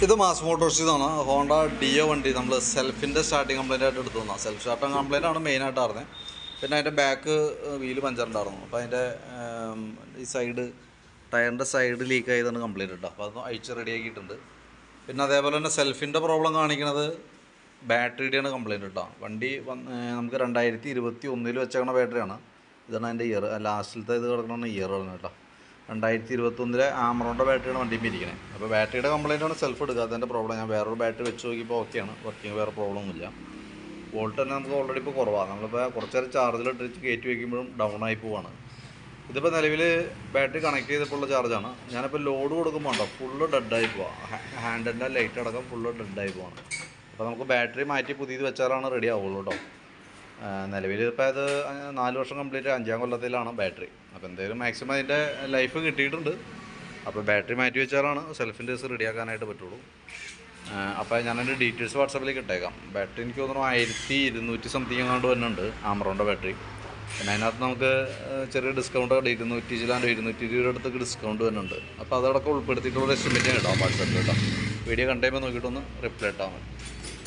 ഇത് മാസ് മോട്ടോഴ്സിൽ നിന്നാണ് Honda deo വണ്ടി നമ്മൾ സെൽഫിൻ്റെ സ്റ്റാർട്ടിങ് കംപ്ലൈൻ്റ് ആയിട്ട് എടുത്തു തന്നാൽ സെൽഫ് സ്റ്റാർട്ടിങ് കംപ്ലൈൻ്റ് ആണ് മെയിനായിട്ട് അറിഞ്ഞത്. പിന്നെ അതിൻ്റെ ബാക്ക് വീല് പഞ്ചറുണ്ടായിരുന്നു. അപ്പോൾ അതിൻ്റെ ഈ സൈഡ് ടയറിൻ്റെ സൈഡ് ലീക്ക് ആയതാണ് കംപ്ലൈൻറ്റ് കേട്ടോ. അപ്പോൾ അതൊന്ന് അഴിച്ച് റെഡിയാക്കിയിട്ടുണ്ട്. പിന്നെ അതേപോലെ തന്നെ സെൽഫിൻ്റെ പ്രോബ്ലം കാണിക്കുന്നത് ബാറ്ററിയുടെയാണ് കംപ്ലൈൻറ്റ് കേട്ടോ. വണ്ടി നമുക്ക് 2021 വെച്ചേക്കണ ബാറ്ററിയാണ്. ഇതാണ് അതിൻ്റെ ഇയർ, ലാസ്റ്റിലത്തെ ഇത് കിടക്കണമെന്ന് ഇയർ പറഞ്ഞു കേട്ടോ. 2021 ആമറോണിൻ്റെ ബാറ്ററിയാണ് വണ്ടിയിൽ ഇരിക്കുന്നത്. അപ്പോൾ ബാറ്ററിയുടെ കംപ്ലൈൻറ്റാണ് സെൽഫ് എടുക്കാത്തതിൻ്റെ പ്രോബ്ലം. ഞാൻ വേറൊരു ബാറ്ററി വെച്ച് നോക്കിയപ്പോൾ ഓക്കെയാണ്, വർക്കിംഗ്, വേറെ പ്രോബ്ലം ഒന്നുമില്ല. വോൾട്ട് തന്നെ നമുക്ക് ഓൾറെഡി ഇപ്പോൾ കുറവാണ്. നമ്മളിപ്പോൾ കുറച്ച് നേരം ചാർജിലിട്ടിട്ട് കയറ്റി വയ്ക്കുമ്പോഴും ഡൗൺ ആയി പോവാണ്. ഇതിപ്പോൾ നിലവിൽ ബാറ്ററി കണക്ട് ചെയ്തപ്പോൾ ഉള്ള ചാർജാണ്. ഞാനിപ്പോൾ ലോഡ് കൊടുക്കുമ്പോൾ ഉണ്ടോ ഫുള്ള് ഡെഡായി പോവാം. ഹാൻഡിൻ്റെ ലൈറ്റ് അടക്കം ഫുള്ള് ഡെഡായി പോവാണ്. അപ്പോൾ നമുക്ക് ബാറ്ററി മാറ്റി പുതിയത് വെച്ചാലാണ് റെഡി ആവുള്ളൂ കേട്ടോ. നിലവിൽ ഇപ്പോൾ അത് 4 വർഷം കംപ്ലീറ്റ് 5ാം കൊല്ലത്തിലാണ് ബാറ്ററി. അപ്പോൾ എന്തായാലും മാക്സിമം അതിൻ്റെ ലൈഫ് കിട്ടിയിട്ടുണ്ട്. അപ്പോൾ ബാറ്ററി മാറ്റി വെച്ചാലാണ് സെൽഫിൻ്റെ കേസ് റെഡിയാക്കാനായിട്ട് പറ്റുള്ളൂ. അപ്പോൾ ഞാനതിൻ്റെ ഡീറ്റെയിൽസ് വാട്സാപ്പിലേക്ക് ഇട്ടേക്കാം. ബാറ്ററി എനിക്ക് തോന്നുന്നു 1200 സംതിങ് എങ്ങാണ്ട് വരുന്നുണ്ട് ആമറോണിൻ്റെ ബാറ്ററി. പിന്നെ അതിനകത്ത് നമുക്ക് ചെറിയ ഡിസ്കൗണ്ട് 200 ചിലാണ്ട് 220 അടുത്തൊക്കെ ഡിസ്കൗണ്ട് വരുന്നുണ്ട്. അപ്പോൾ അതടക്കം ഉൾപ്പെടുത്തിയിട്ടുള്ള എസ്റ്റിമേറ്റ് കേട്ടോ വാട്സാപ്പിൽ കേട്ടോ. വീഡിയോ കണ്ടുകഴിയുമ്പോൾ നോക്കിയിട്ടൊന്ന് റിപ്ലൈ ഇട്ടാൽ മതി.